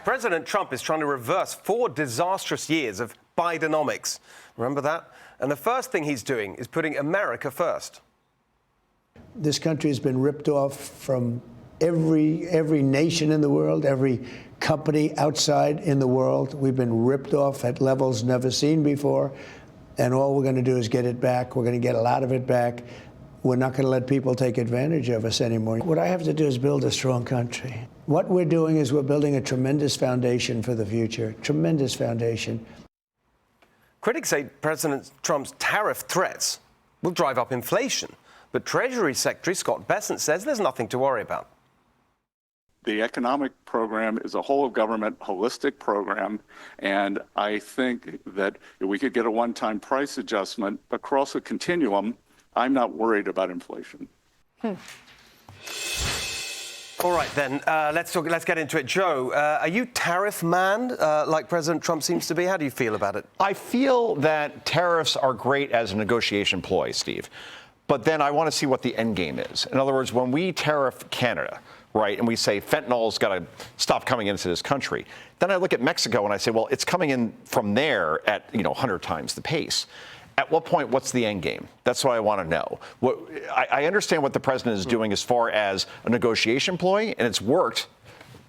President Trump is trying to reverse 4 disastrous years of Bidenomics. Remember that? And the first thing he's doing is putting America first. This country has been ripped off from every nation in the world, every company outside in the world. We've been ripped off at levels never seen before. And all we're going to do is get it back. We're going to get a lot of it back. We're not going to let people take advantage of us anymore. What I have to do is build a strong country. What we're doing is we're building a tremendous foundation for the future, tremendous foundation. Critics say President Trump's tariff threats will drive up inflation. But Treasury Secretary Scott Bessent says there's nothing to worry about. The economic program is a whole-of-government, holistic program, and I think that if we could get a one-time price adjustment across a continuum, I'm not worried about inflation. All right, then, let's get into it. Joe, are you tariff man, like President Trump seems to be? How do you feel about it? I feel that tariffs are great as a negotiation ploy, Steve. But then I want to see what the end game is. In other words, when we tariff Canada, right, and we say fentanyl's got to stop coming into this country, then I look at Mexico and I say, well, it's coming in from there at 100 times the pace. At what point, what's the end game? That's what I want to know. I understand what the president is doing as far as a negotiation ploy, and it's worked.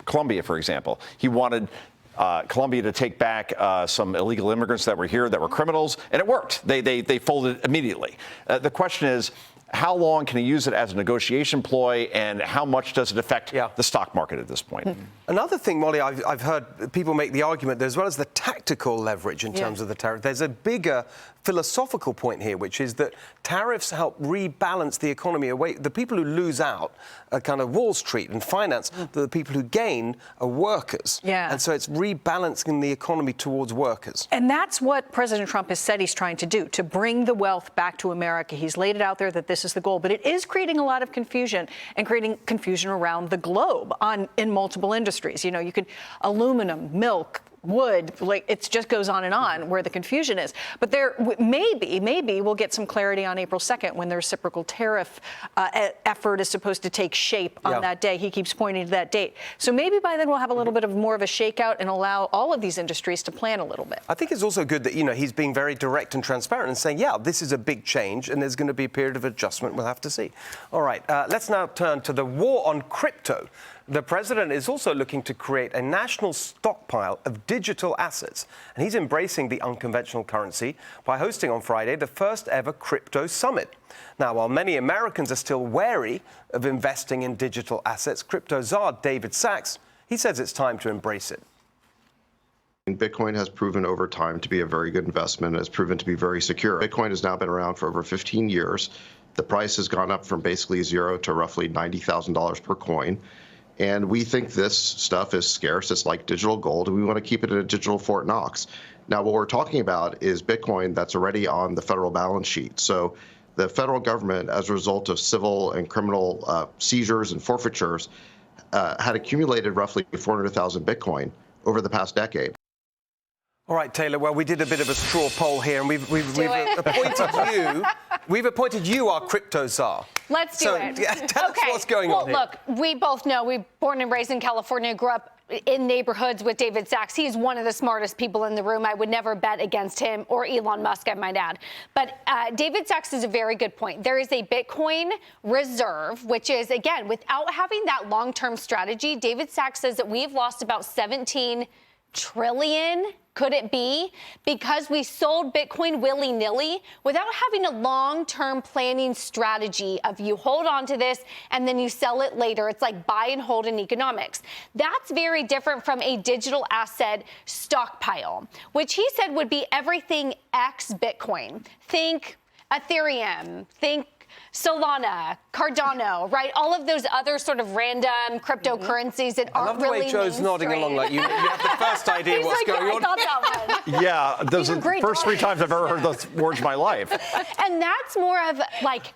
Colombia, for example. He wanted Colombia to take back some illegal immigrants that were here that were criminals, and it worked. They folded immediately. The question is, how long can he use it as a negotiation ploy, and how much does it affect the stock market at this point? Another thing, Molly, I've heard people make the argument that as well as the tactical leverage in terms of the tariff, there's a bigger philosophical point here, which is that tariffs help rebalance the economy away. The people who lose out are kind of Wall Street and finance. The people who gain are workers. And so it's rebalancing the economy towards workers. And that's what President Trump has said he's trying to do, to bring the wealth back to America. He's laid it out there that this is the goal, but it is creating a lot of confusion and creating confusion around the globe in multiple industries. You know, you could aluminum, milk, wood, like it just goes on where the confusion is. But there maybe we'll get some clarity on April 2nd when the reciprocal tariff effort is supposed to take shape on that day. He keeps pointing to that date. So maybe by then we'll have a little bit of more of a shakeout and allow all of these industries to plan a little bit. I think it's also good that, he's being very direct and transparent and saying, this is a big change and there's going to be a period of adjustment. We'll have to see. All right, let's now turn to the war on crypto. The president is also looking to create a national stockpile of digital assets, and he's embracing the unconventional currency by hosting on Friday the first ever crypto summit. Now, while many Americans are still wary of investing in digital assets, crypto czar David Sachs, he says it's time to embrace it. Bitcoin has proven over time to be a very good investment. It's proven to be very secure. Bitcoin has now been around for over 15 years. The price has gone up from basically zero to roughly $90,000 per coin. And we think this stuff is scarce. It's like digital gold, and we want to keep it in a digital Fort Knox. Now, what we're talking about is Bitcoin that's already on the federal balance sheet. So the federal government, as a result of civil and criminal seizures and forfeitures, had accumulated roughly 400,000 Bitcoin over the past decade. All right, Taylor, well, we did a bit of a straw poll here, and we've appointed you. We've appointed you our crypto czar. Let's do it. Tell us what's going on here. Well, look, we both know, we born and raised in California, grew up in neighborhoods with David Sachs. He's one of the smartest people in the room. I would never bet against him or Elon Musk, I might add. But David Sachs is a very good point. There is a Bitcoin reserve, which is, again, without having that long-term strategy, David Sachs says that we've lost about 17 trillion. Could it be because we sold Bitcoin willy-nilly without having a long-term planning strategy of you hold on to this and then you sell it later? It's like buy and hold in economics. That's very different from a digital asset stockpile, which he said would be everything X Bitcoin. Think Ethereum, think Solana, Cardano, right? All of those other sort of random cryptocurrencies that aren't really mainstream. I love the way Joe's nodding along like you have the first idea what's going on. I got that one. Yeah, those are the first 3 times I've ever heard those words in my life. And that's more of like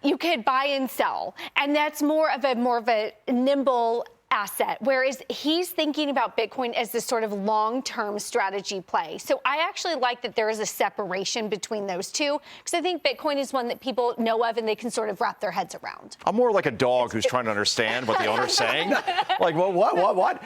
you could buy and sell, and that's more of a nimble asset, whereas he's thinking about Bitcoin as this sort of long-term strategy play. So I actually like that there is a separation between those two, because I think Bitcoin is one that people know of and they can sort of wrap their heads around. I'm more like a dog who's trying to understand what the owner's saying. Like, well, what?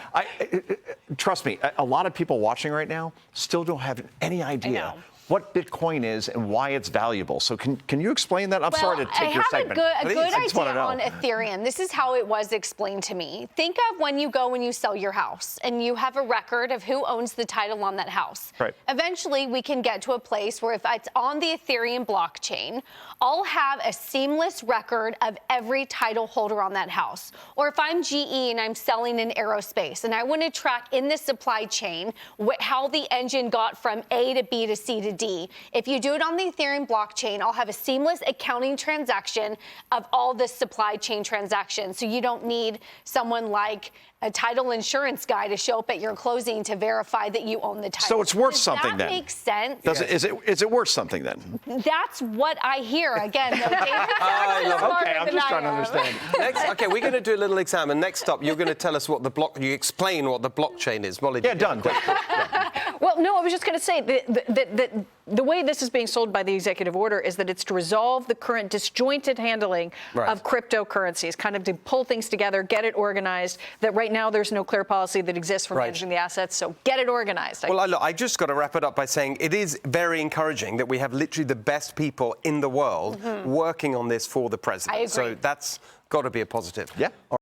Trust me, a lot of people watching right now still don't have any idea what Bitcoin is and why it's valuable. So can you explain that? I'm sorry to take your segment. I have a good idea on Ethereum. This is how it was explained to me. Think of when you go and you sell your house and you have a record of who owns the title on that house. Right. Eventually, we can get to a place where if it's on the Ethereum blockchain, I'll have a seamless record of every title holder on that house. Or if I'm GE and I'm selling in aerospace and I want to track in the supply chain how the engine got from A to B to C to D. If you do it on the Ethereum blockchain, I'll have a seamless accounting transaction of all the supply chain transactions. So you don't need someone like a title insurance guy to show up at your closing to verify that you own the title. So it's worth something then. That makes sense. Is it worth something then? That's what I hear. Again, though, David I'm just trying to understand. Okay, we're going to do a little exam, and next up, you're going to tell us what you explain what the blockchain is. Molly, Yeah, done. Well, no, I was just going to say that the way this is being sold by the executive order is that it's to resolve the current disjointed handling of cryptocurrencies, kind of to pull things together, get it organized, that right now there's no clear policy that exists for managing the assets, so get it organized. Well, I just got to wrap it up by saying it is very encouraging that we have literally the best people in the world working on this for the president. I agree. So that's got to be a positive. Yeah. All